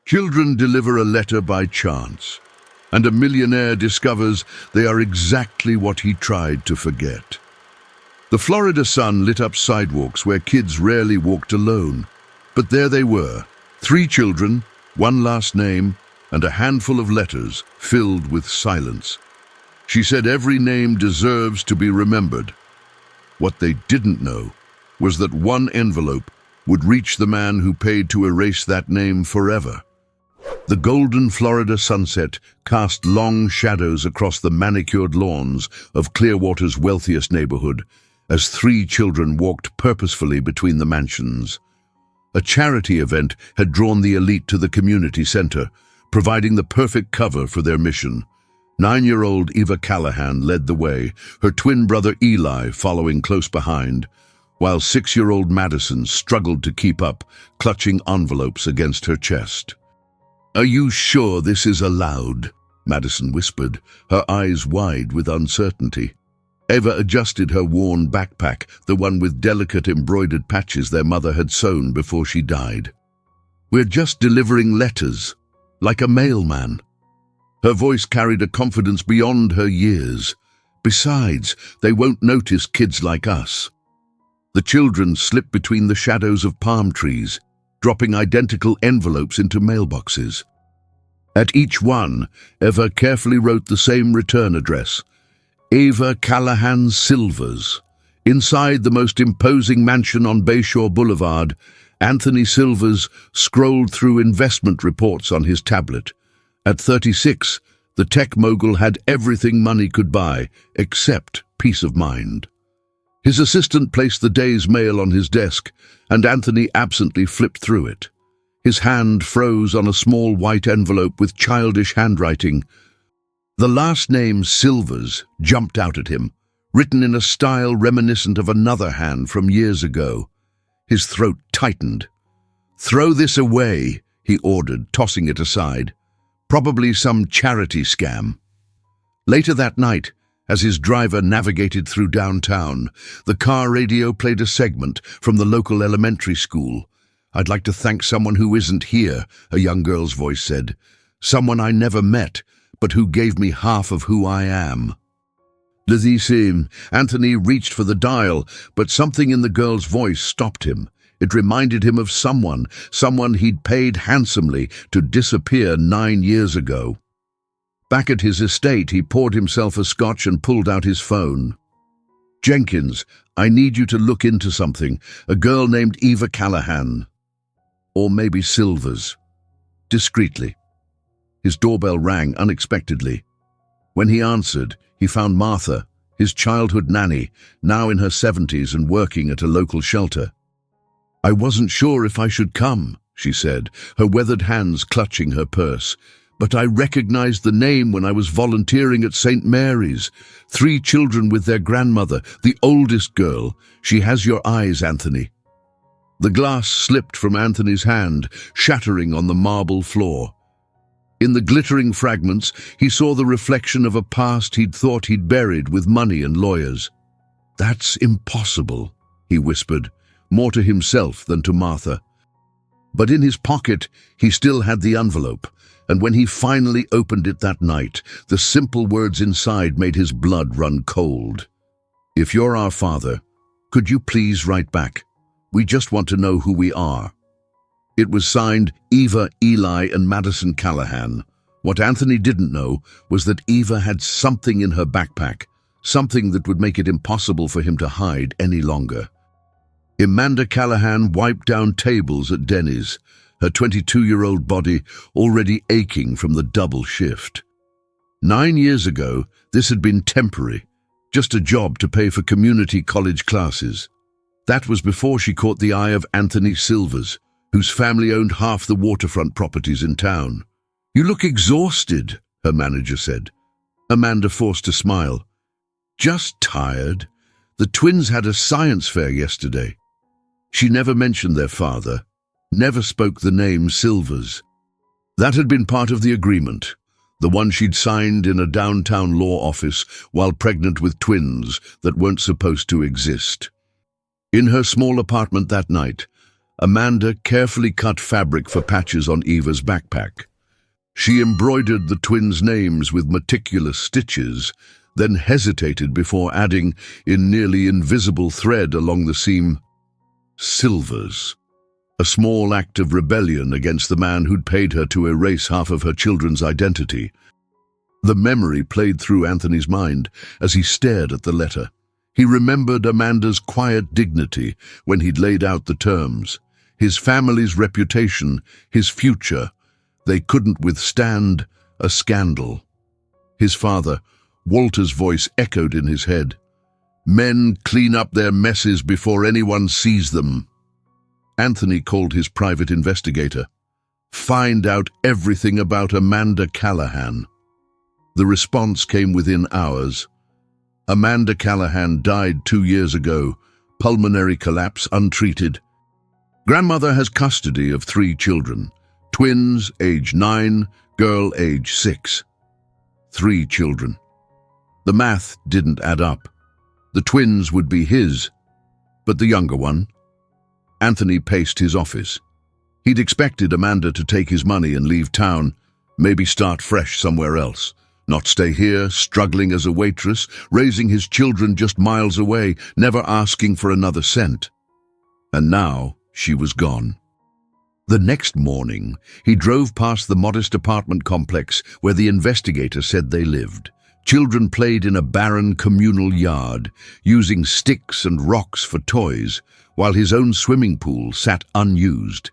Children deliver a letter by chance, and a millionaire discovers they are exactly what he tried to forget. The Florida sun lit up sidewalks where kids rarely walked alone, but there they were, 3 children, 1 last name, and a handful of letters filled with silence. She said every name deserves to be remembered. What they didn't know was that one envelope would reach the man who paid to erase that name forever. The golden Florida sunset cast long shadows across the manicured lawns of Clearwater's wealthiest neighborhood as 3 children walked purposefully between the mansions. A charity event had drawn the elite to the community center, providing the perfect cover for their mission. 9-year-old Eva Callahan led the way, her twin brother Eli following close behind, while 6-year-old Madison struggled to keep up, clutching envelopes against her chest. "Are you sure this is allowed?" Madison whispered, her eyes wide with uncertainty. Eva adjusted her worn backpack, the one with delicate embroidered patches their mother had sewn before she died. "We're just delivering letters, like a mailman." Her voice carried a confidence beyond her years. "Besides, they won't notice kids like us." The children slipped between the shadows of palm trees, dropping identical envelopes into mailboxes. At each one, Eva carefully wrote the same return address: Eva Callahan Silvers. Inside the most imposing mansion on Bayshore Boulevard, Anthony Silvers scrolled through investment reports on his tablet. At 36, the tech mogul had everything money could buy, except peace of mind. His assistant placed the day's mail on his desk, and Anthony absently flipped through it. His hand froze on a small white envelope with childish handwriting. The last name Silvers jumped out at him, written in a style reminiscent of another hand from years ago. His throat tightened. "Throw this away," he ordered, tossing it aside. Probably some charity scam. Later that night, as his driver navigated through downtown, the car radio played a segment from the local elementary school. "I'd like to thank someone who isn't here," a young girl's voice said. "Someone I never met, but who gave me half of who I am." Anthony reached for the dial, but something in the girl's voice stopped him. It reminded him of someone he'd paid handsomely to disappear 9 years ago. Back at his estate, he poured himself a scotch and pulled out his phone. "Jenkins, I need you to look into something. A girl named Eva Callahan. Or maybe Silvers." Discreetly. His doorbell rang unexpectedly. When he answered, he found Martha, his childhood nanny, now in her 70s and working at a local shelter. "I wasn't sure if I should come," she said, her weathered hands clutching her purse. "But I recognized the name when I was volunteering at St. Mary's. 3 children with their grandmother, the oldest girl. She has your eyes, Anthony." The glass slipped from Anthony's hand, shattering on the marble floor. In the glittering fragments, he saw the reflection of a past he'd thought he'd buried with money and lawyers. "That's impossible," he whispered, more to himself than to Martha. But in his pocket, he still had the envelope, and when he finally opened it that night, the simple words inside made his blood run cold. "If you're our father, could you please write back? We just want to know who we are." It was signed Eva, Eli, and Madison Callahan. What Anthony didn't know was that Eva had something in her backpack, something that would make it impossible for him to hide any longer. Amanda Callahan wiped down tables at Denny's, her 22-year-old body already aching from the double shift. 9 years ago, this had been temporary, just a job to pay for community college classes. That was before she caught the eye of Anthony Silvers, whose family owned half the waterfront properties in town. "You look exhausted," her manager said. Amanda forced a smile. "Just tired. The twins had a science fair yesterday." She never mentioned their father, never spoke the name Silvers. That had been part of the agreement, the one she'd signed in a downtown law office while pregnant with twins that weren't supposed to exist. In her small apartment that night, Amanda carefully cut fabric for patches on Eva's backpack. She embroidered the twins' names with meticulous stitches, then hesitated before adding, in nearly invisible thread along the seam, Silvers, a small act of rebellion against the man who'd paid her to erase half of her children's identity. The memory played through Anthony's mind as he stared at the letter. He remembered Amanda's quiet dignity when he'd laid out the terms. His family's reputation, his future. They couldn't withstand a scandal. His father, Walter's voice echoed in his head. Men clean up their messes before anyone sees them. Anthony called his private investigator. Find out everything about Amanda Callahan. The response came within hours. Amanda Callahan died 2 years ago, pulmonary collapse untreated. Grandmother has custody of 3 children, twins age 9, girl age 6. 3 children. The math didn't add up. The twins would be his, but the younger one? Anthony paced his office. He'd expected Amanda to take his money and leave town, maybe start fresh somewhere else. Not stay here, struggling as a waitress, raising his children just miles away, never asking for another cent. And now she was gone. The next morning, he drove past the modest apartment complex where the investigator said they lived. Children played in a barren communal yard, using sticks and rocks for toys, while his own swimming pool sat unused.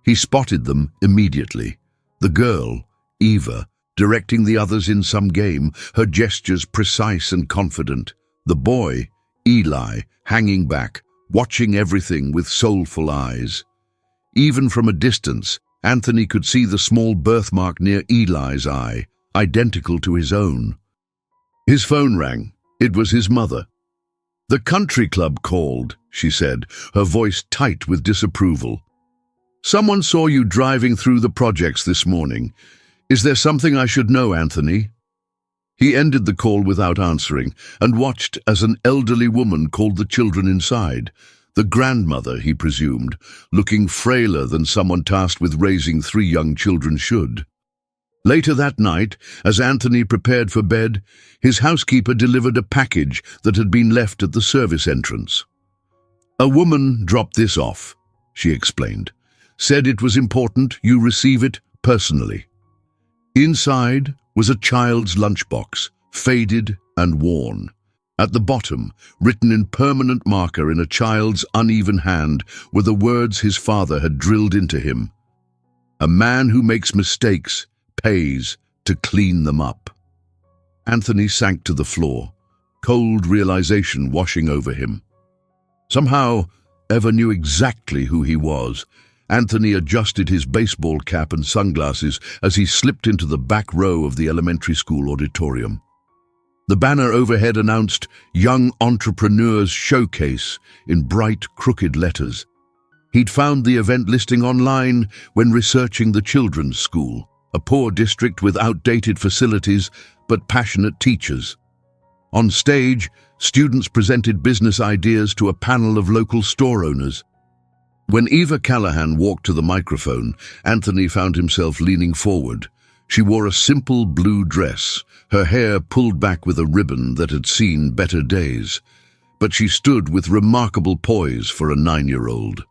He spotted them immediately. The girl, Eva, directing the others in some game, her gestures precise and confident. The boy, Eli, hanging back, watching everything with soulful eyes. Even from a distance, Anthony could see the small birthmark near Eli's eye, identical to his own. His phone rang. It was his mother. "The country club called," she said, her voice tight with disapproval. "Someone saw you driving through the projects this morning. Is there something I should know, Anthony?" He ended the call without answering and watched as an elderly woman called the children inside. The grandmother, he presumed, looking frailer than someone tasked with raising 3 young children should. Later that night, as Anthony prepared for bed, his housekeeper delivered a package that had been left at the service entrance. "A woman dropped this off," she explained. "Said it was important you receive it personally." Inside was a child's lunchbox, faded and worn. At the bottom, written in permanent marker in a child's uneven hand, were the words his father had drilled into him. "A man who makes mistakes pays to clean them up." Anthony sank to the floor, cold realization washing over him. Somehow, Eva knew exactly who he was. Anthony adjusted his baseball cap and sunglasses as he slipped into the back row of the elementary school auditorium. The banner overhead announced Young Entrepreneurs Showcase in bright, crooked letters. He'd found the event listing online when researching the children's school, a poor district with outdated facilities but passionate teachers. On stage, students presented business ideas to a panel of local store owners. When Eva Callahan walked to the microphone, Anthony found himself leaning forward. She wore a simple blue dress, her hair pulled back with a ribbon that had seen better days. But she stood with remarkable poise for a 9-year-old.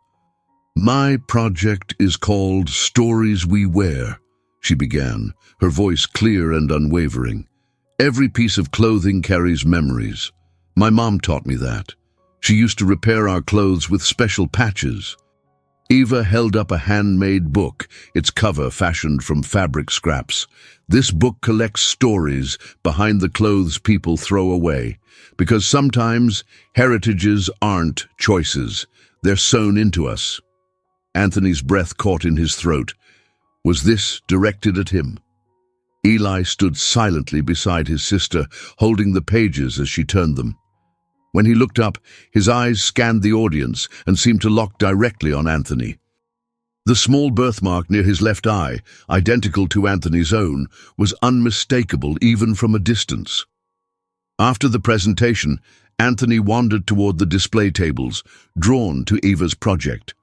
"My project is called Stories We Wear," she began, her voice clear and unwavering. "Every piece of clothing carries memories. My mom taught me that. She used to repair our clothes with special patches." Eva held up a handmade book, its cover fashioned from fabric scraps. "This book collects stories behind the clothes people throw away, because sometimes heritages aren't choices, they're sewn into us." Anthony's breath caught in his throat. Was this directed at him? Eli stood silently beside his sister, holding the pages as she turned them. When he looked up, his eyes scanned the audience and seemed to lock directly on Anthony. The small birthmark near his left eye, identical to Anthony's own, was unmistakable even from a distance. After the presentation, Anthony wandered toward the display tables, drawn to Eva's project.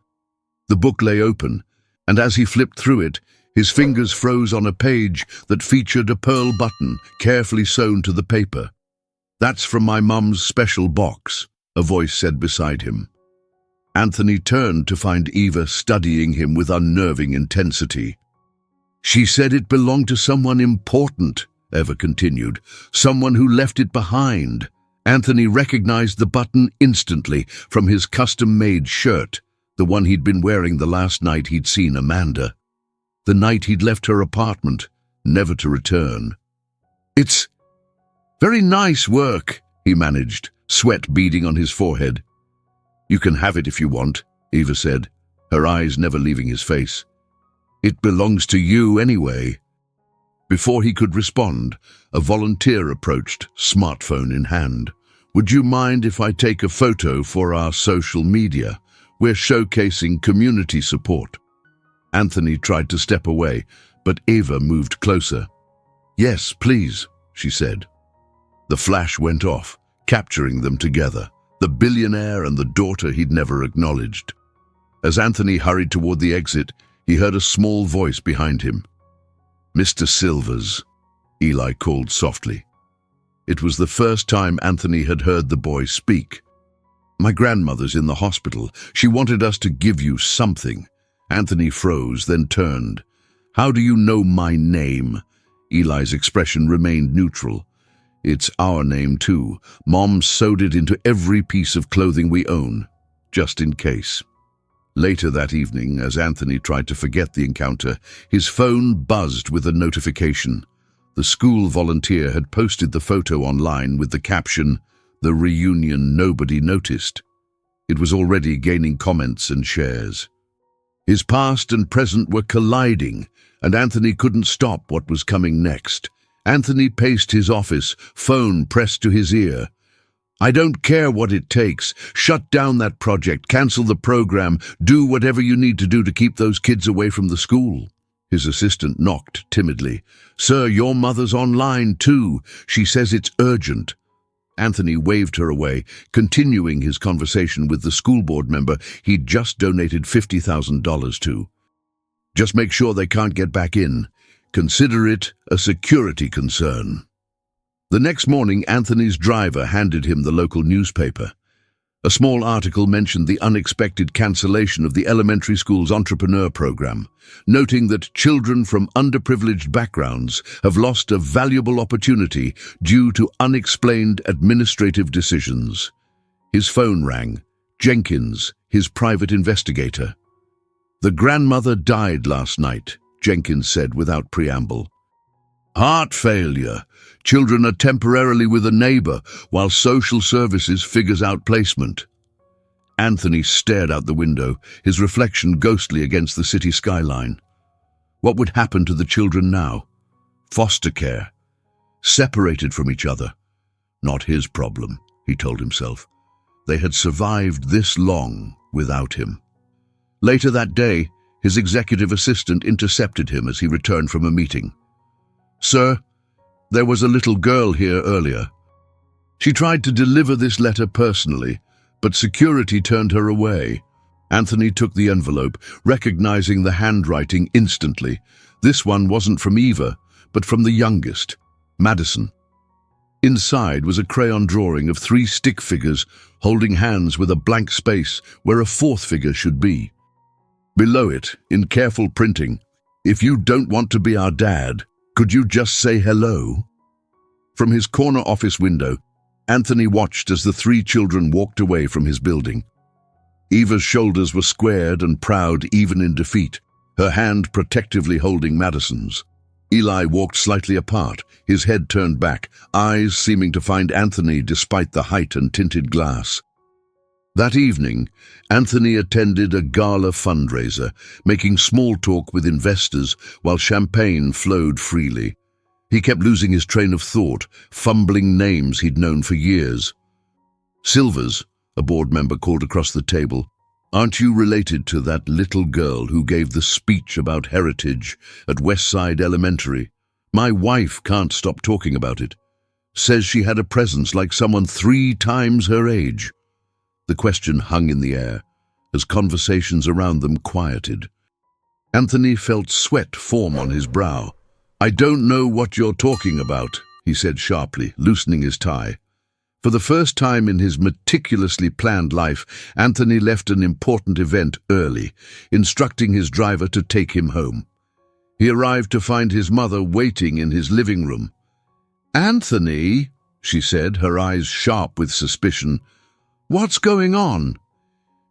The book lay open, and as he flipped through it, his fingers froze on a page that featured a pearl button carefully sewn to the paper. "That's from my mum's special box," a voice said beside him. Anthony turned to find Eva studying him with unnerving intensity. "She said it belonged to someone important," Eva continued, "someone who left it behind." Anthony recognized the button instantly from his custom-made shirt, the one he'd been wearing the last night he'd seen Amanda. The night he'd left her apartment, never to return. "It's very nice work," he managed, sweat beading on his forehead. "You can have it if you want," Eva said, her eyes never leaving his face. "It belongs to you anyway." Before he could respond, a volunteer approached, smartphone in hand. "Would you mind if I take a photo for our social media? We're showcasing community support." Anthony tried to step away, but Eva moved closer. "Yes, please," she said. The flash went off, capturing them together, the billionaire and the daughter he'd never acknowledged. As Anthony hurried toward the exit, he heard a small voice behind him. "Mr. Silvers," Eli called softly. It was the first time Anthony had heard the boy speak. "My grandmother's in the hospital. She wanted us to give you something." Anthony froze, then turned. "How do you know my name?" Eli's expression remained neutral. "It's our name too. Mom sewed it into every piece of clothing we own, just in case." Later that evening, as Anthony tried to forget the encounter, his phone buzzed with a notification. The school volunteer had posted the photo online with the caption, "The reunion nobody noticed." It was already gaining comments and shares. His past and present were colliding, and Anthony couldn't stop what was coming next. Anthony paced his office, phone pressed to his ear. "I don't care what it takes. Shut down that project, cancel the program, do whatever you need to do to keep those kids away from the school." His assistant knocked timidly. "Sir, your mother's online too. She says it's urgent." Anthony waved her away, continuing his conversation with the school board member he'd just donated $50,000 to. "Just make sure they can't get back in. Consider it a security concern." The next morning, Anthony's driver handed him the local newspaper. A small article mentioned the unexpected cancellation of the elementary school's entrepreneur program, noting that children from underprivileged backgrounds have lost a valuable opportunity due to unexplained administrative decisions. His phone rang. Jenkins, his private investigator. "The grandmother died last night," Jenkins said without preamble. "Heart failure. Children are temporarily with a neighbor while social services figures out placement." Anthony stared out the window, his reflection ghostly against the city skyline. What would happen to the children now? Foster care. Separated from each other. Not his problem, he told himself. They had survived this long without him. Later that day, his executive assistant intercepted him as he returned from a meeting. "Sir, there was a little girl here earlier. She tried to deliver this letter personally, but security turned her away." Anthony took the envelope, recognizing the handwriting instantly. This one wasn't from Eva, but from the youngest, Madison. Inside was a crayon drawing of 3 stick figures holding hands with a blank space where a 4th figure should be. Below it, in careful printing, "If you don't want to be our dad, could you just say hello?" From his corner office window, Anthony watched as the 3 children walked away from his building. Eva's shoulders were squared and proud even in defeat, her hand protectively holding Madison's. Eli walked slightly apart, his head turned back, eyes seeming to find Anthony despite the height and tinted glass. That evening, Anthony attended a gala fundraiser, making small talk with investors while champagne flowed freely. He kept losing his train of thought, fumbling names he'd known for years. "Silvers," a board member called across the table, "aren't you related to that little girl who gave the speech about heritage at Westside Elementary? My wife can't stop talking about it. Says she had a presence like someone 3 times her age." The question hung in the air. as conversations around them quieted. Anthony felt sweat form on his brow. "I don't know what you're talking about," he said sharply, loosening his tie. For the first time in his meticulously planned life, Anthony left an important event early, instructing his driver to take him home. He arrived to find his mother waiting in his living room. "Anthony," she said, her eyes sharp with suspicion, "what's going on?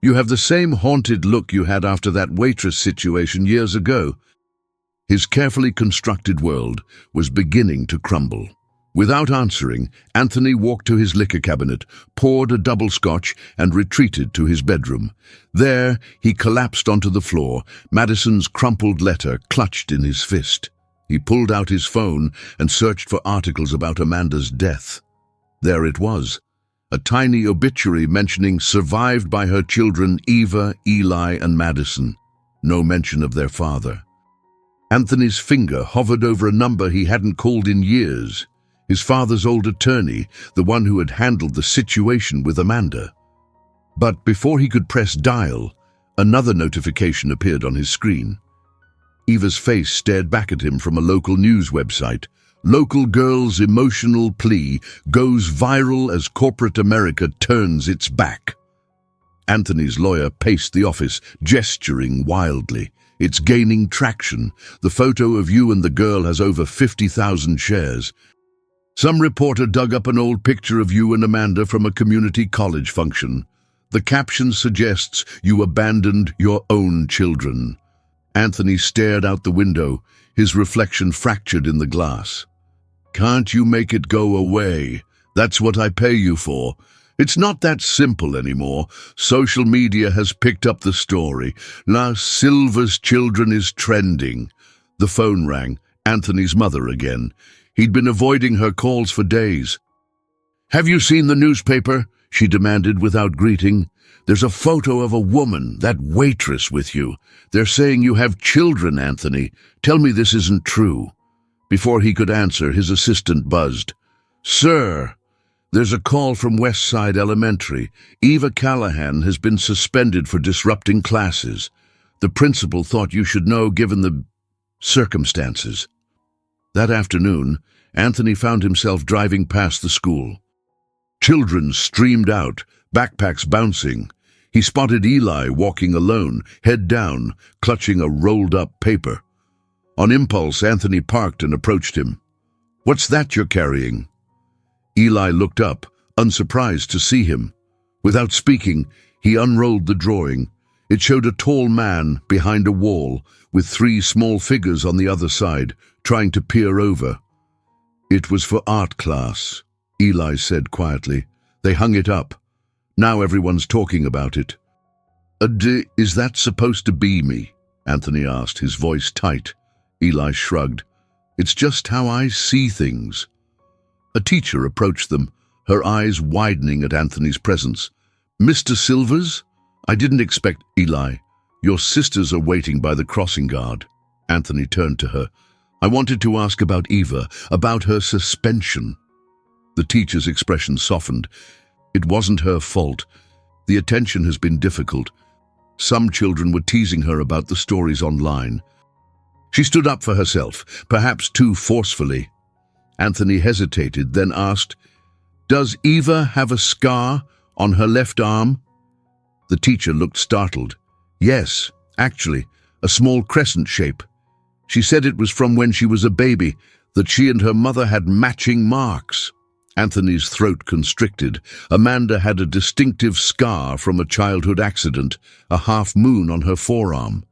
You have the same haunted look you had after that waitress situation years ago." His carefully constructed world was beginning to crumble. Without answering, Anthony walked to his liquor cabinet, poured a double scotch, and retreated to his bedroom. There, he collapsed onto the floor, Madison's crumpled letter clutched in his fist. He pulled out his phone and searched for articles about Amanda's death. There it was, a tiny obituary mentioning survived by her children Eva, Eli, and Madison. No mention of their father. Anthony's finger hovered over a number he hadn't called in years. His father's old attorney, the one who had handled the situation with Amanda. But before he could press dial, another notification appeared on his screen. Eva's face stared back at him from a local news website. "Local girl's emotional plea goes viral as corporate America turns its back." Anthony's lawyer paced the office, gesturing wildly. "It's gaining traction. The photo of you and the girl has over 50,000 shares. Some reporter dug up an old picture of you and Amanda from a community college function. The caption suggests you abandoned your own children." Anthony stared out the window, his reflection fractured in the glass. "Can't you make it go away? That's what I pay you for." It's not that simple anymore. Social media has picked up the story. Now Silva's children is trending. The phone rang. Anthony's mother again. He'd been avoiding her calls for days. "Have you seen the newspaper?" she demanded without greeting. "There's a photo of a woman, that waitress, with you. They're saying you have children, Anthony. Tell me this isn't true." Before he could answer, his assistant buzzed. "Sir, there's a call from Westside Elementary. Eva Callahan has been suspended for disrupting classes. The principal thought you should know given the circumstances." That afternoon, Anthony found himself driving past the school. Children streamed out, backpacks bouncing. He spotted Eli walking alone, head down, clutching a rolled-up paper. On impulse, Anthony parked and approached him. "What's that you're carrying?" Eli looked up, unsurprised to see him. Without speaking, he unrolled the drawing. It showed a tall man behind a wall, with 3 small figures on the other side, trying to peer over. "It was for art class," Eli said quietly. "They hung it up. Now everyone's talking about it." Is that supposed to be me?" Anthony asked, his voice tight. Eli shrugged. "It's just how I see things." A teacher approached them, her eyes widening at Anthony's presence. "Mr. Silvers? I didn't expect..." "Eli, your sisters are waiting by the crossing guard." Anthony turned to her. "I wanted to ask about Eva, about her suspension." The teacher's expression softened. "It wasn't her fault. The attention has been difficult. Some children were teasing her about the stories online." She stood up for herself, perhaps too forcefully. Anthony hesitated, then asked, "Does Eva have a scar on her left arm?" The teacher looked startled. "Yes, actually, a small crescent shape. She said it was from when she was a baby, that she and her mother had matching marks." Anthony's throat constricted. Amanda had a distinctive scar from a childhood accident, a half moon on her forearm.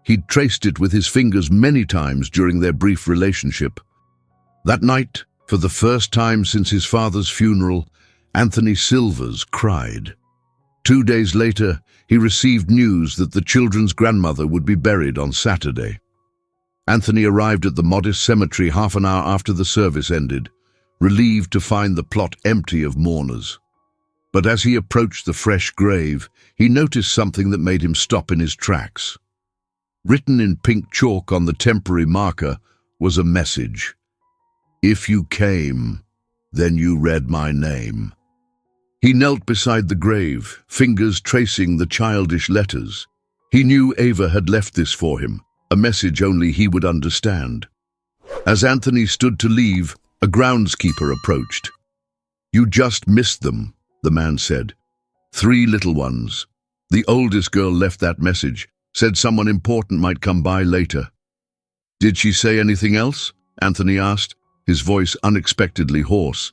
He'd traced it with his fingers many times during their brief relationship. That night, for the first time since his father's funeral, Anthony Silvers cried. 2 days later, he received news that the children's grandmother would be buried on Saturday. Anthony arrived at the modest cemetery half an hour after the service ended, relieved to find the plot empty of mourners. But as he approached the fresh grave, he noticed something that made him stop in his tracks. Written in pink chalk on the temporary marker was a message. "If you came, then you read my name." He knelt beside the grave, fingers tracing the childish letters. He knew Ava had left this for him, a message only he would understand. As Anthony stood to leave, a groundskeeper approached. "You just missed them," the man said. "3 little ones. The oldest girl left that message, said someone important might come by later." "Did she say anything else?" Anthony asked, his voice unexpectedly hoarse.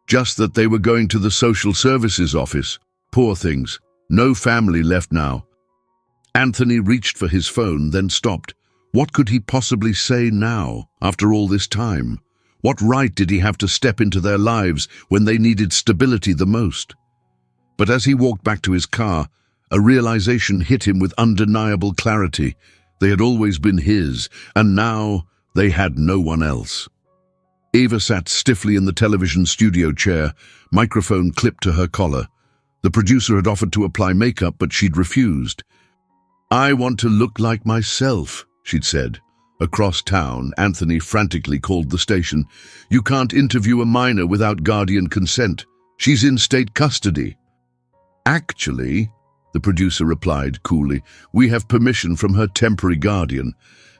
"Just that they were going to the social services office. Poor things. No family left now." Anthony reached for his phone, then stopped. What could he possibly say now, after all this time? What right did he have to step into their lives when they needed stability the most? But as he walked back to his car, a realization hit him with undeniable clarity. They had always been his, and now they had no one else. Ava sat stiffly in the television studio chair, microphone clipped to her collar. The producer had offered to apply makeup, but she'd refused. "I want to look like myself," she'd said. Across town, Anthony frantically called the station. "You can't interview a minor without guardian consent. She's in state custody." "Actually," the producer replied coolly, "we have permission from her temporary guardian.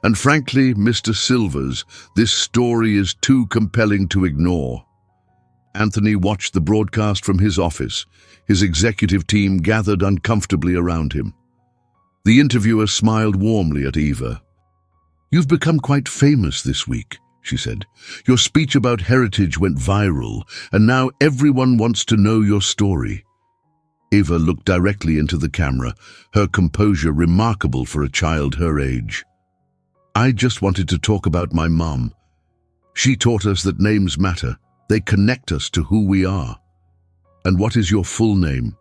And frankly, Mr. Silvers, this story is too compelling to ignore." Anthony watched the broadcast from his office. His executive team gathered uncomfortably around him. The interviewer smiled warmly at Ava. "You've become quite famous this week," she said. "Your speech about heritage went viral, and now everyone wants to know your story." Ava looked directly into the camera, her composure remarkable for a child her age. "I just wanted to talk about my mom. She taught us that names matter. They connect us to who we are." "And what is your full name?"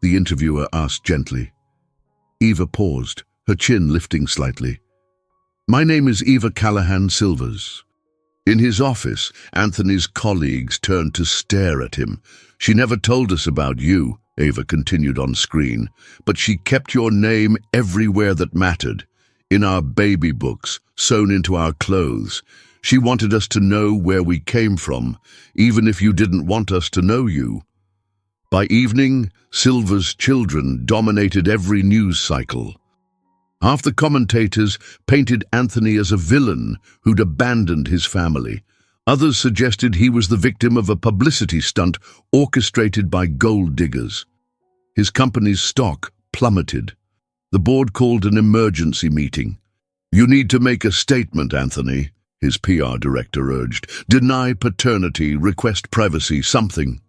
the interviewer asked gently. Ava paused, her chin lifting slightly. "My name is Eva Callahan Silvers." In his office, Anthony's colleagues turned to stare at him. "She never told us about you," Ava continued on screen, "but she kept your name everywhere that mattered. In our baby books, sewn into our clothes. She wanted us to know where we came from, even if you didn't want us to know you." By evening, Silver's children dominated every news cycle. Half the commentators painted Anthony as a villain who'd abandoned his family. Others suggested he was the victim of a publicity stunt orchestrated by gold diggers. His company's stock plummeted. The board called an emergency meeting. "You need to make a statement, Anthony," his PR director urged. "Deny paternity, request privacy, something."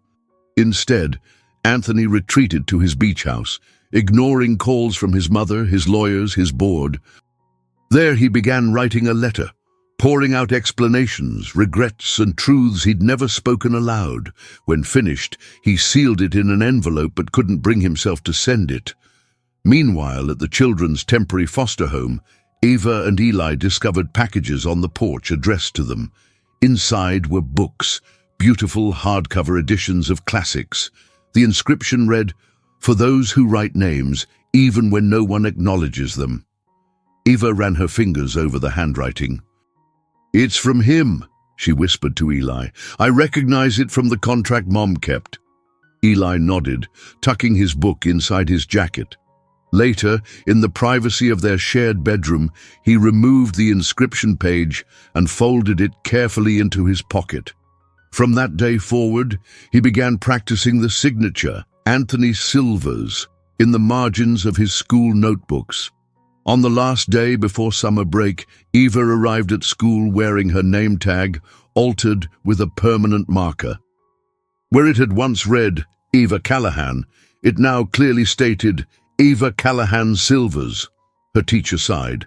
Instead, Anthony retreated to his beach house, ignoring calls from his mother, his lawyers, his board. There he began writing a letter, pouring out explanations, regrets, and truths he'd never spoken aloud. When finished, he sealed it in an envelope but couldn't bring himself to send it. Meanwhile, at the children's temporary foster home, Ava and Eli discovered packages on the porch addressed to them. Inside were books, beautiful hardcover editions of classics. The inscription read, "For those who write names, even when no one acknowledges them." Eva ran her fingers over the handwriting. "It's from him," she whispered to Eli. "I recognize it from the contract Mom kept." Eli nodded, tucking his book inside his jacket. Later, in the privacy of their shared bedroom, he removed the inscription page and folded it carefully into his pocket. From that day forward, he began practicing the signature, Anthony Silvers, in the margins of his school notebooks. On the last day before summer break, Eva arrived at school wearing her name tag, altered with a permanent marker. Where it had once read, Eva Callahan, it now clearly stated, Eva Callahan Silvers. Her teacher sighed.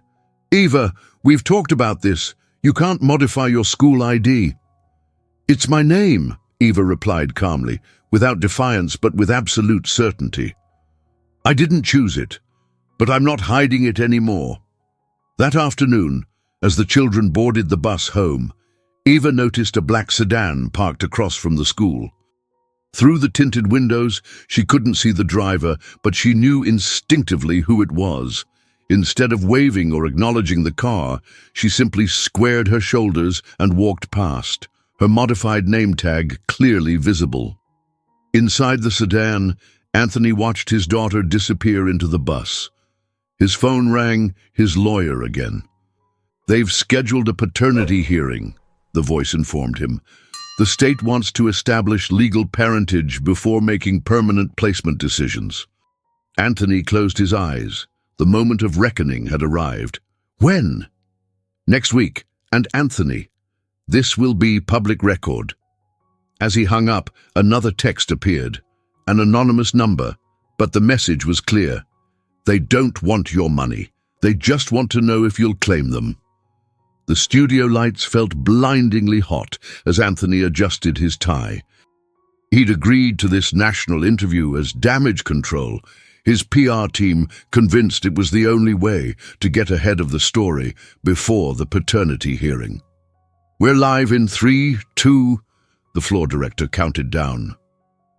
"Eva, we've talked about this. You can't modify your school ID." "It's my name," Eva replied calmly, without defiance but with absolute certainty. "I didn't choose it, but I'm not hiding it anymore." That afternoon, as the children boarded the bus home, Eva noticed a black sedan parked across from the school. Through the tinted windows, she couldn't see the driver, but she knew instinctively who it was. Instead of waving or acknowledging the car, she simply squared her shoulders and walked past, her modified name tag clearly visible. Inside the sedan, Anthony watched his daughter disappear into the bus. His phone rang, his lawyer again. "They've scheduled a paternity hearing," the voice informed him. "The state wants to establish legal parentage before making permanent placement decisions." Anthony closed his eyes. The moment of reckoning had arrived. When? "Next week. And Anthony, this will be public record." As he hung up, another text appeared. An anonymous number, but the message was clear. "They don't want your money. They just want to know if you'll claim them." The studio lights felt blindingly hot as Anthony adjusted his tie. He'd agreed to this national interview as damage control. His PR team convinced it was the only way to get ahead of the story before the paternity hearing. "We're live in 3, 2, the floor director counted down.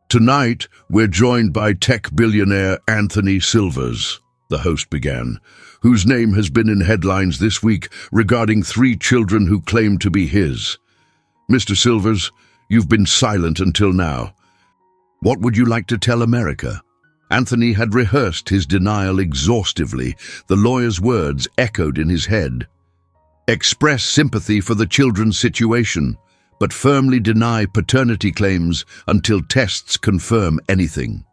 "Tonight, we're joined by tech billionaire Anthony Silvers," the host began, "whose name has been in headlines this week regarding 3 children who claim to be his. Mr. Silvers, you've been silent until now. What would you like to tell America?" Anthony had rehearsed his denial exhaustively. The lawyer's words echoed in his head. "Express sympathy for the children's situation, but firmly deny paternity claims until tests confirm anything."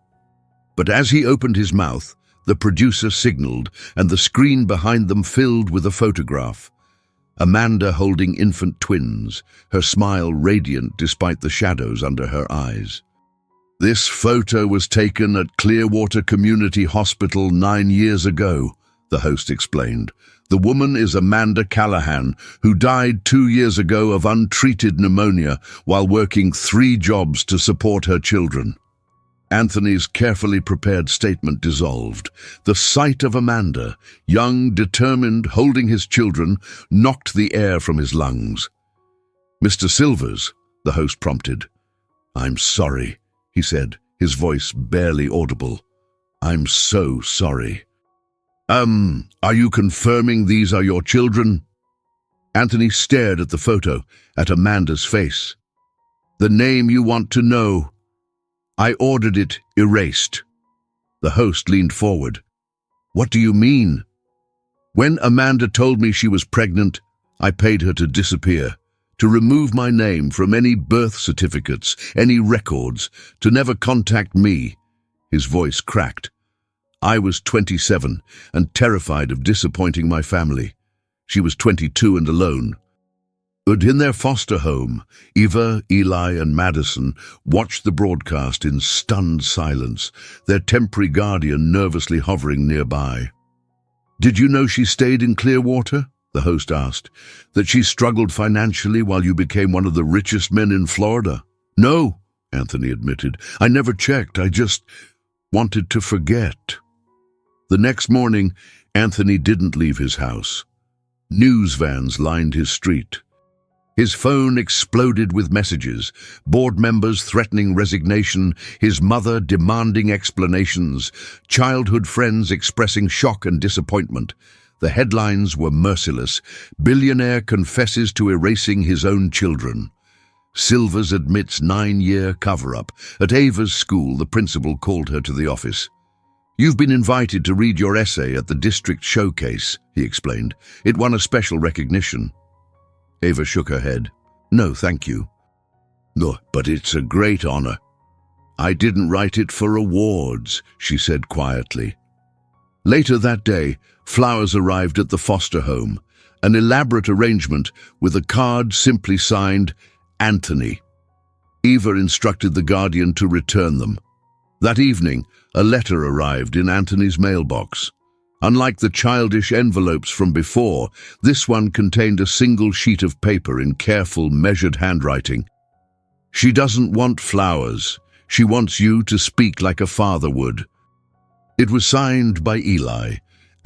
But as he opened his mouth, the producer signaled, and the screen behind them filled with a photograph. Amanda holding infant twins, her smile radiant despite the shadows under her eyes. "This photo was taken at Clearwater Community Hospital 9 years ago," the host explained. "The woman is Amanda Callahan, who died 2 years ago of untreated pneumonia while working 3 jobs to support her children." Anthony's carefully prepared statement dissolved. The sight of Amanda, young, determined, holding his children, knocked the air from his lungs. "Mr. Silvers," the host prompted. "I'm sorry," he said, his voice barely audible. "I'm so sorry." Are you confirming these are your children?" Anthony stared at the photo, at Amanda's face. "The name you want to know. I ordered it erased." The host leaned forward. "What do you mean?" "When Amanda told me she was pregnant, I paid her to disappear, to remove my name from any birth certificates, any records, to never contact me." His voice cracked. "I was 27 and terrified of disappointing my family. She was 22 and alone." But in their foster home, Eva, Eli, and Madison watched the broadcast in stunned silence, their temporary guardian nervously hovering nearby. "Did you know she stayed in Clearwater?" the host asked. "That she struggled financially while you became one of the richest men in Florida?" "No," Anthony admitted. "I never checked. I just wanted to forget." The next morning, Anthony didn't leave his house. News vans lined his street. His phone exploded with messages, board members threatening resignation, his mother demanding explanations, childhood friends expressing shock and disappointment. The headlines were merciless. "Billionaire confesses to erasing his own children." "Silvers admits 9-year cover-up." At Ava's school, the principal called her to the office. "You've been invited to read your essay at the district showcase," he explained. "It won a special recognition." Ava shook her head. "No, thank you." "No, but it's a great honor." "I didn't write it for awards," she said quietly. Later that day, flowers arrived at the foster home, an elaborate arrangement with a card simply signed, Anthony. Eva instructed the guardian to return them. That evening, a letter arrived in Anthony's mailbox. Unlike the childish envelopes from before, this one contained a single sheet of paper in careful, measured handwriting. "She doesn't want flowers. She wants you to speak like a father would." It was signed by Eli.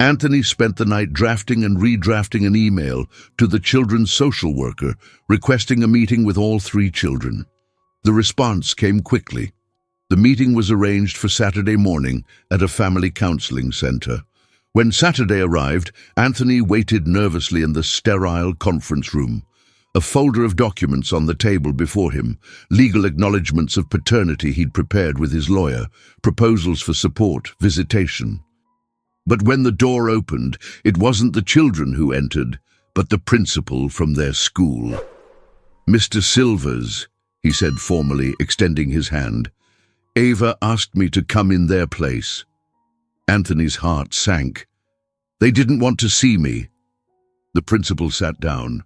Anthony spent the night drafting and redrafting an email to the children's social worker, requesting a meeting with all 3 children. The response came quickly. The meeting was arranged for Saturday morning at a family counseling center. When Saturday arrived, Anthony waited nervously in the sterile conference room. a folder of documents on the table before him, legal acknowledgements of paternity he'd prepared with his lawyer, proposals for support, visitation. But when the door opened, it wasn't the children who entered, but the principal from their school. "Mr. Silvers," he said formally, extending his hand. "Ava asked me to come in their place." Anthony's heart sank. "They didn't want to see me." The principal sat down.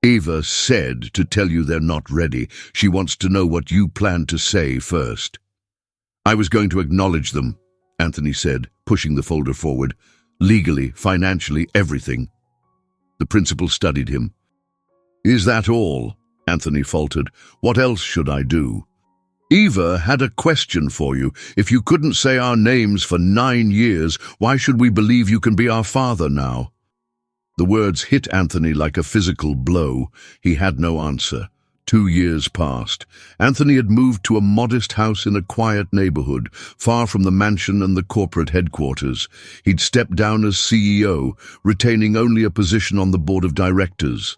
"Ava said to tell you they're not ready. She wants to know what you plan to say first." "I was going to acknowledge them," Anthony said, pushing the folder forward. "Legally, financially, everything." The principal studied him. "Is that all?" Anthony faltered. "What else should I do?" "Eva had a question for you. If you couldn't say our names for 9 years, why should we believe you can be our father now?" The words hit Anthony like a physical blow. He had no answer. 2 years passed. Anthony had moved to a modest house in a quiet neighborhood, far from the mansion and the corporate headquarters. He'd stepped down as CEO, retaining only a position on the board of directors.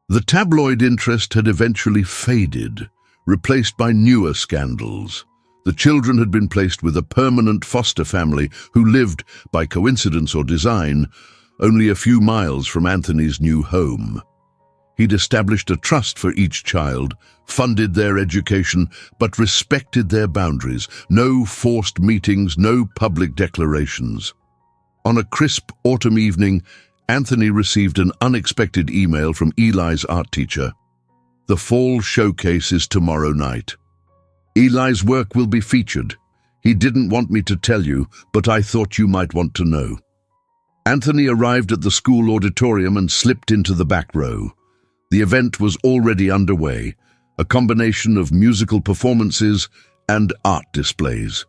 The tabloid interest had eventually faded, replaced by newer scandals. The children had been placed with a permanent foster family who lived, by coincidence or design, only a few miles from Anthony's new home. He'd established a trust for each child, funded their education, but respected their boundaries. No forced meetings, no public declarations. On a crisp autumn evening, Anthony received an unexpected email from Eli's art teacher. "The fall showcase is tomorrow night. Eli's work will be featured. He didn't want me to tell you, but I thought you might want to know." Anthony arrived at the school auditorium and slipped into the back row. The event was already underway, a combination of musical performances and art displays.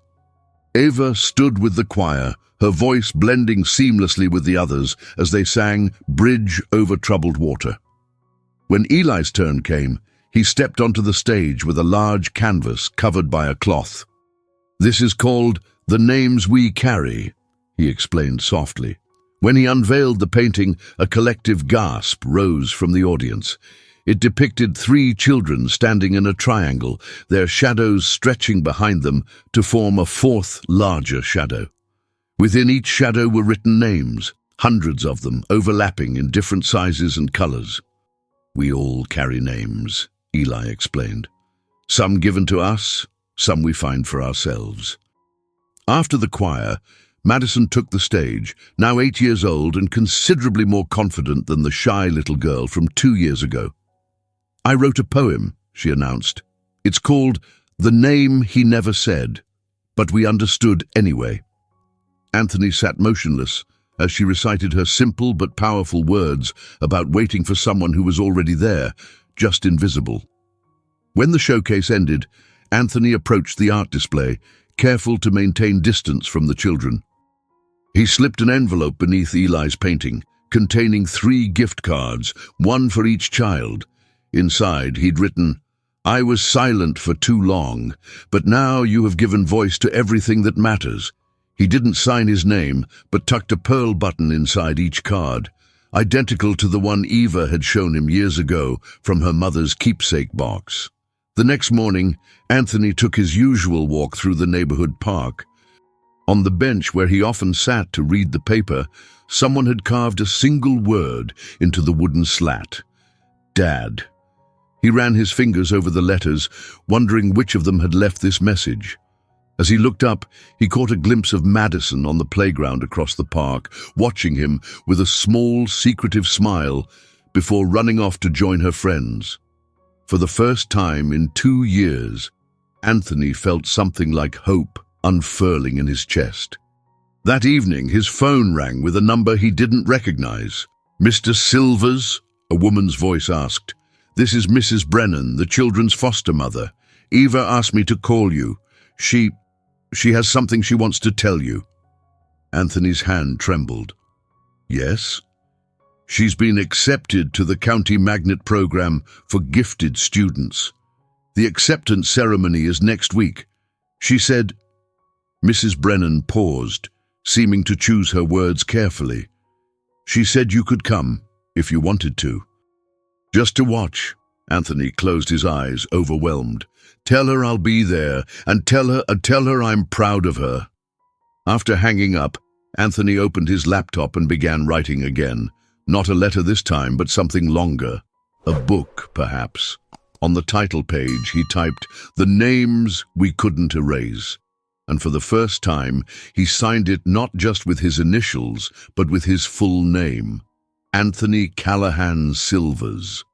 Ava stood with the choir, her voice blending seamlessly with the others as they sang "Bridge Over Troubled Water." When Eli's turn came, he stepped onto the stage with a large canvas covered by a cloth. "This is called The Names We Carry," he explained softly. When he unveiled the painting, a collective gasp rose from the audience. It depicted 3 children standing in a triangle, their shadows stretching behind them to form a 4th, larger shadow. Within each shadow were written names, hundreds of them, overlapping in different sizes and colors. "We all carry names," Eli explained. "Some given to us, some we find for ourselves." After the choir, Madison took the stage, now 8 years old and considerably more confident than the shy little girl from 2 years ago. "I wrote a poem," she announced. "It's called The Name He Never Said, but we understood anyway." Anthony sat motionless as she recited her simple but powerful words about waiting for someone who was already there, just invisible. When the showcase ended, Anthony approached the art display, careful to maintain distance from the children. He slipped an envelope beneath Eli's painting, containing 3 gift cards, one for each child. Inside, he'd written, "I was silent for too long, but now you have given voice to everything that matters." He didn't sign his name, but tucked a pearl button inside each card, identical to the one Eva had shown him years ago from her mother's keepsake box. The next morning, Anthony took his usual walk through the neighborhood park. On the bench where he often sat to read the paper, someone had carved a single word into the wooden slat. "Dad." He ran his fingers over the letters, wondering which of them had left this message. As he looked up, he caught a glimpse of Madison on the playground across the park, watching him with a small, secretive smile before running off to join her friends. For the first time in 2 years, Anthony felt something like hope unfurling in his chest. That evening, his phone rang with a number he didn't recognize. "Mr. Silvers?" a woman's voice asked. "This is Mrs. Brennan, the children's foster mother. Eva asked me to call you. She has something she wants to tell you." Anthony's hand trembled. "Yes?" "She's been accepted to the County Magnet Program for gifted students. The acceptance ceremony is next week. She said—" Mrs. Brennan paused, seeming to choose her words carefully. "She said you could come, if you wanted to." Just to watch. Anthony closed his eyes, overwhelmed. Tell her I'll be there, and tell her I'm proud of her. After hanging up, Anthony opened his laptop and began writing again. Not a letter this time, but something longer. A book, perhaps. On the title page, he typed, "The names we couldn't erase." And for the first time, he signed it not just with his initials, but with his full name. Anthony Callahan Silvers.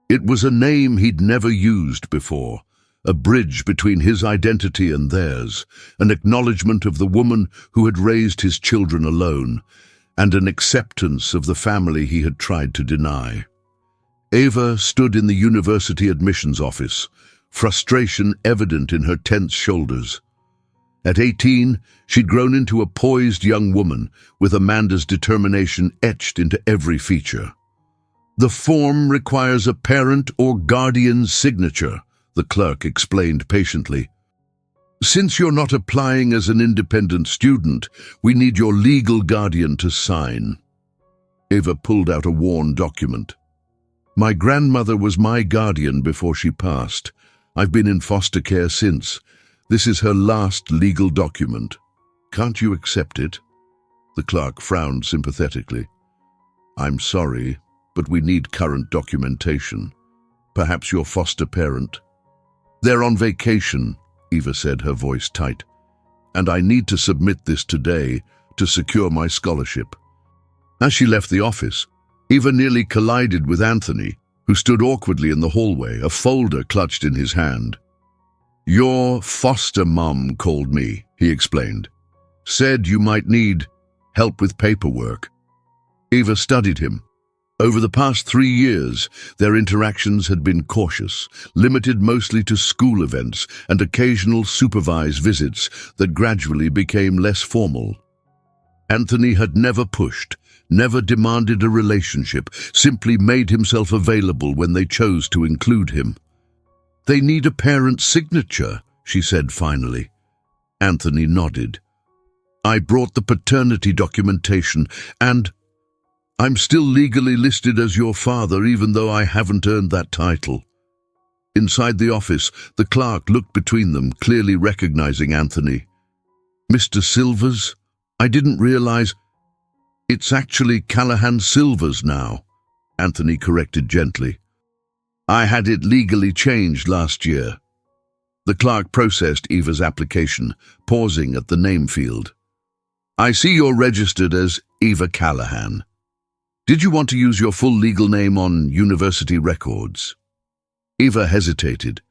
It was a name he'd never used before, a bridge between his identity and theirs, an acknowledgement of the woman who had raised his children alone, and an acceptance of the family he had tried to deny. Ava stood in the university admissions office, frustration evident in her tense shoulders. At 18, she'd grown into a poised young woman, with Amanda's determination etched into every feature. "The form requires a parent or guardian's signature," the clerk explained patiently. "Since you're not applying as an independent student, we need your legal guardian to sign." Ava pulled out a worn document. "My grandmother was my guardian before she passed. I've been in foster care since. This is her last legal document. Can't you accept it?" The clerk frowned sympathetically. "I'm sorry, but we need current documentation. Perhaps your foster parent." "They're on vacation," Eva said, her voice tight. "And I need to submit this today to secure my scholarship." As she left the office, Eva nearly collided with Anthony, who stood awkwardly in the hallway, a folder clutched in his hand. "Your foster mum called me," he explained. "Said you might need help with paperwork." Eva studied him. Over the past 3 years, their interactions had been cautious, limited mostly to school events and occasional supervised visits that gradually became less formal. Anthony had never pushed, never demanded a relationship, simply made himself available when they chose to include him. "They need a parent's signature," she said finally. Anthony nodded. "I brought the paternity documentation, and I'm still legally listed as your father even though I haven't earned that title." Inside the office, the clerk looked between them, clearly recognizing Anthony. "Mr. Silvers? I didn't realize—" "It's actually Callahan Silvers now," Anthony corrected gently. "I had it legally changed last year." The clerk processed Eva's application, pausing at the name field. "I see you're registered as Eva Callahan. Did you want to use your full legal name on university records?" Eva hesitated.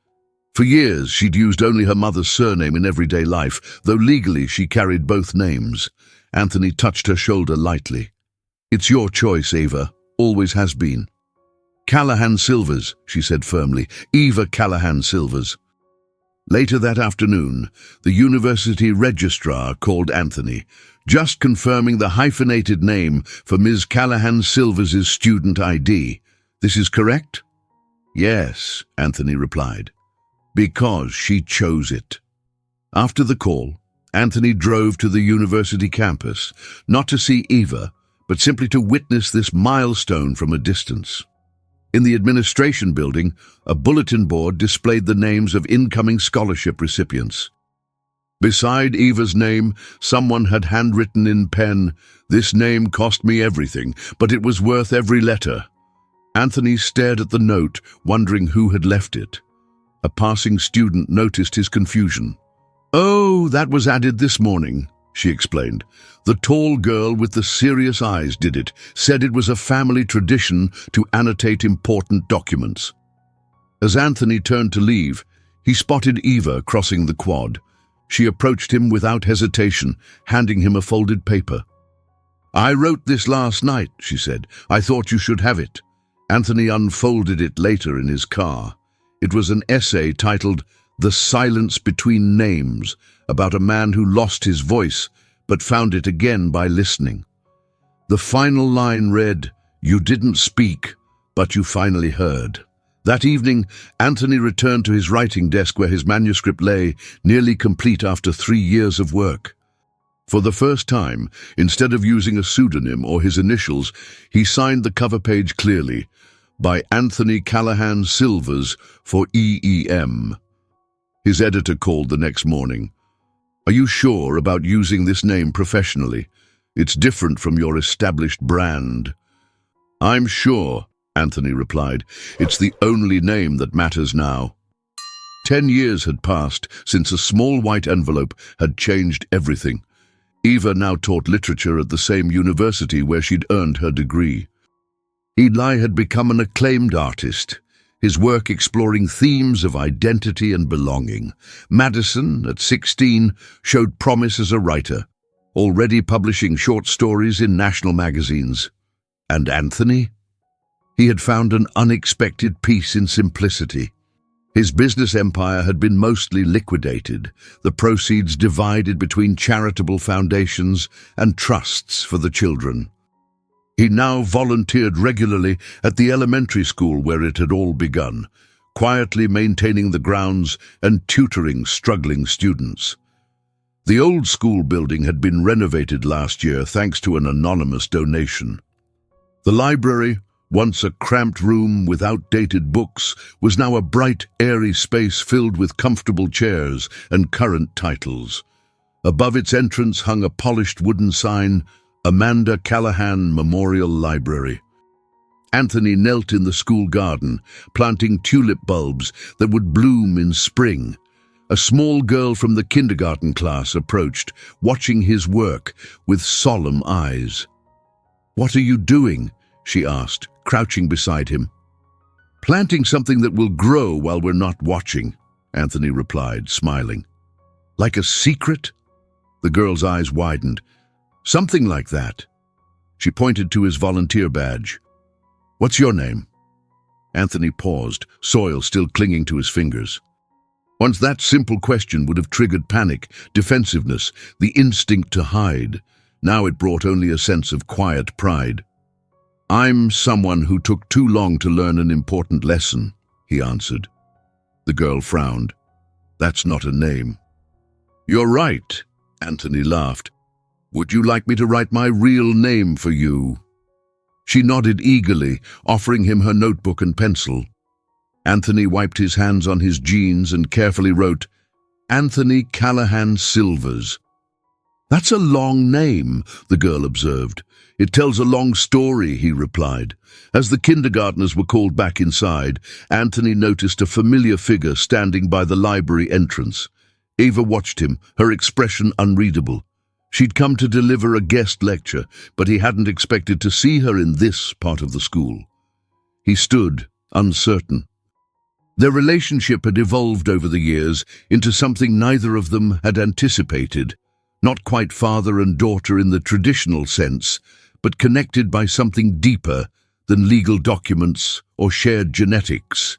For years, she'd used only her mother's surname in everyday life, though legally she carried both names. Anthony touched her shoulder lightly. "It's your choice, Eva. Always has been." "Callahan Silvers," she said firmly. "Eva Callahan Silvers." Later that afternoon, the university registrar called Anthony, just confirming the hyphenated name for Ms. Callahan Silvers' student ID. "This is correct?" "Yes," Anthony replied. "Because she chose it." After the call, Anthony drove to the university campus, not to see Eva, but simply to witness this milestone from a distance. In the administration building, a bulletin board displayed the names of incoming scholarship recipients. Beside Eva's name, someone had handwritten in pen, "This name cost me everything, but it was worth every letter." Anthony stared at the note, wondering who had left it. A passing student noticed his confusion. "Oh, that was added this morning," she explained. "The tall girl with the serious eyes did it, said it was a family tradition to annotate important documents." As Anthony turned to leave, he spotted Eva crossing the quad. She approached him without hesitation, handing him a folded paper. "I wrote this last night," she said. "I thought you should have it." Anthony unfolded it later in his car. It was an essay titled "The Silence Between Names," about a man who lost his voice but found it again by listening. The final line read, "You didn't speak, but you finally heard." That evening, Anthony returned to his writing desk where his manuscript lay, nearly complete after 3 years of work. For the first time, instead of using a pseudonym or his initials, he signed the cover page clearly, by Anthony Callahan Silvers for EEM. His editor called the next morning. "Are you sure about using this name professionally? It's different from your established brand." "I'm sure," Anthony replied. "It's the only name that matters now." 10 years had passed since a small white envelope had changed everything. Eva now taught literature at the same university where she'd earned her degree. Eli had become an acclaimed artist, his work exploring themes of identity and belonging. Madison, at 16, showed promise as a writer, already publishing short stories in national magazines. And Anthony? He had found an unexpected peace in simplicity. His business empire had been mostly liquidated, the proceeds divided between charitable foundations and trusts for the children. He now volunteered regularly at the elementary school where it had all begun, quietly maintaining the grounds and tutoring struggling students. The old school building had been renovated last year thanks to an anonymous donation. The library, once a cramped room with outdated books, was now a bright, airy space filled with comfortable chairs and current titles. Above its entrance hung a polished wooden sign, Amanda Callahan Memorial Library. Anthony knelt in the school garden, planting tulip bulbs that would bloom in spring. A small girl from the kindergarten class approached, watching his work with solemn eyes. "What are you doing?" she asked, crouching beside him. "Planting something that will grow while we're not watching," Anthony replied, smiling. "Like a secret?" The girl's eyes widened. "Something like that." She pointed to his volunteer badge. "What's your name?" Anthony paused, soil still clinging to his fingers. Once that simple question would have triggered panic, defensiveness, the instinct to hide. Now it brought only a sense of quiet pride. "I'm someone who took too long to learn an important lesson," he answered. The girl frowned. "That's not a name." "You're right," Anthony laughed. "Would you like me to write my real name for you?" She nodded eagerly, offering him her notebook and pencil. Anthony wiped his hands on his jeans and carefully wrote, "Anthony Callahan Silvers." "That's a long name," the girl observed. "It tells a long story," he replied. As the kindergartners were called back inside, Anthony noticed a familiar figure standing by the library entrance. Eva watched him, her expression unreadable. She'd come to deliver a guest lecture, but he hadn't expected to see her in this part of the school. He stood, uncertain. Their relationship had evolved over the years into something neither of them had anticipated. Not quite father and daughter in the traditional sense, but connected by something deeper than legal documents or shared genetics.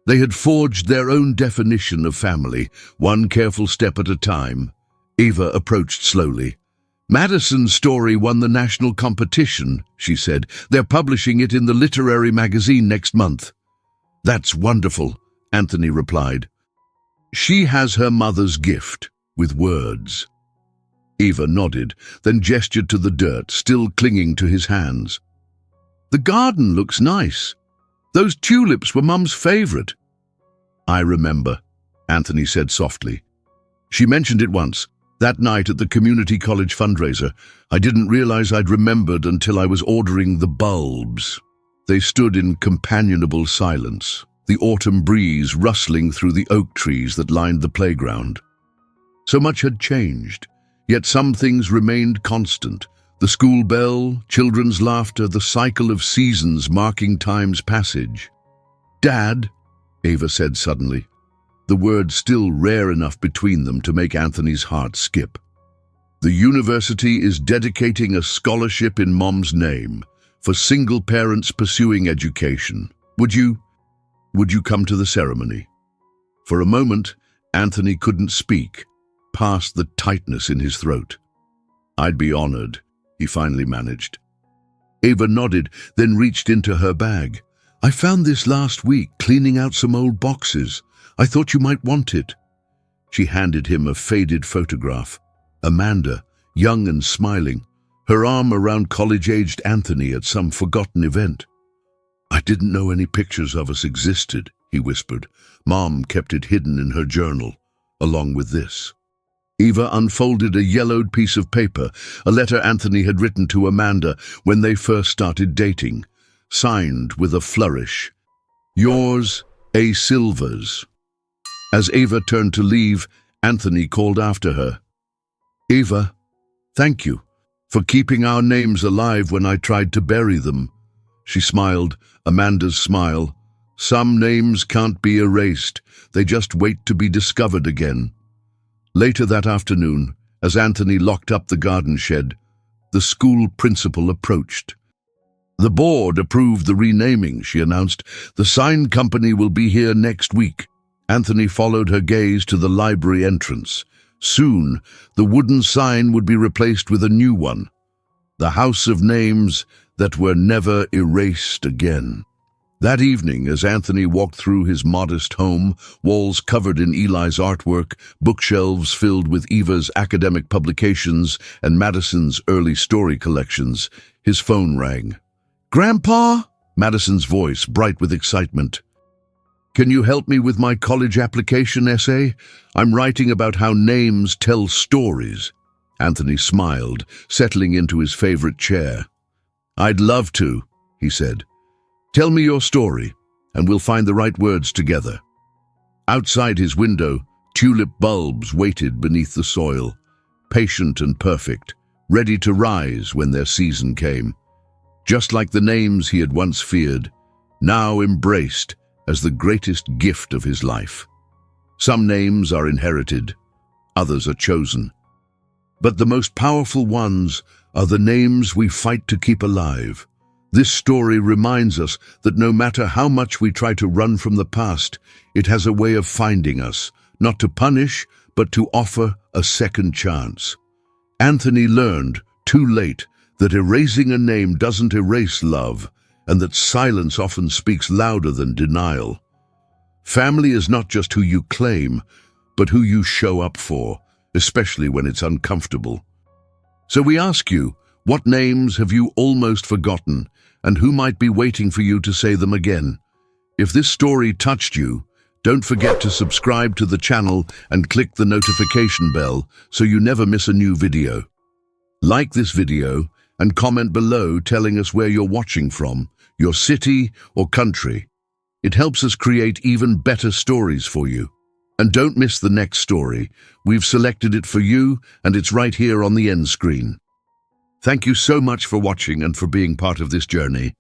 They had forged their own definition of family, one careful step at a time. Eva approached slowly. "Madison's story won the national competition," she said. "They're publishing it in the literary magazine next month." "That's wonderful," Anthony replied. "She has her mother's gift, with words." Eva nodded, then gestured to the dirt still clinging to his hands. "The garden looks nice. Those tulips were Mum's favorite." "I remember," Anthony said softly. "She mentioned it once, that night at the community college fundraiser. I didn't realize I'd remembered until I was ordering the bulbs." They stood in companionable silence, the autumn breeze rustling through the oak trees that lined the playground. So much had changed, yet some things remained constant. The school bell, children's laughter, the cycle of seasons marking time's passage. "Dad," Eva said suddenly, the word still rare enough between them to make Anthony's heart skip. "The university is dedicating a scholarship in Mom's name for single parents pursuing education. Would you come to the ceremony?" For a moment, Anthony couldn't speak, past the tightness in his throat. "I'd be honored," he finally managed. Eva nodded, then reached into her bag. "I found this last week, cleaning out some old boxes. I thought you might want it." She handed him a faded photograph. Amanda, young and smiling, her arm around college-aged Anthony at some forgotten event. "I didn't know any pictures of us existed," he whispered. "Mom kept it hidden in her journal, along with this." Eva unfolded a yellowed piece of paper, a letter Anthony had written to Amanda when they first started dating, signed with a flourish. "Yours, A. Silvers." As Eva turned to leave, Anthony called after her. "Eva, thank you for keeping our names alive when I tried to bury them." She smiled, Amanda's smile. "Some names can't be erased. They just wait to be discovered again." Later that afternoon, as Anthony locked up the garden shed, the school principal approached. "The board approved the renaming," she announced. "The sign company will be here next week." Anthony followed her gaze to the library entrance. Soon, the wooden sign would be replaced with a new one. "The House of Names that were never erased again." That evening, as Anthony walked through his modest home, walls covered in Eli's artwork, bookshelves filled with Eva's academic publications and Madison's early story collections, his phone rang. "Grandpa?" Madison's voice, bright with excitement. "Can you help me with my college application essay? I'm writing about how names tell stories." Anthony smiled, settling into his favorite chair. "I'd love to," he said. "Tell me your story, and we'll find the right words together." Outside his window, tulip bulbs waited beneath the soil, patient and perfect, ready to rise when their season came. Just like the names he had once feared, now embraced as the greatest gift of his life. Some names are inherited, others are chosen. But the most powerful ones are the names we fight to keep alive. This story reminds us that no matter how much we try to run from the past, it has a way of finding us, not to punish, but to offer a second chance. Anthony learned, too late, that erasing a name doesn't erase love, and that silence often speaks louder than denial. Family is not just who you claim, but who you show up for, especially when it's uncomfortable. So we ask you, what names have you almost forgotten, and who might be waiting for you to say them again? If this story touched you, don't forget to subscribe to the channel and click the notification bell so you never miss a new video. Like this video and comment below telling us where you're watching from, your city or country. It helps us create even better stories for you. And don't miss the next story. We've selected it for you, and it's right here on the end screen. Thank you so much for watching and for being part of this journey.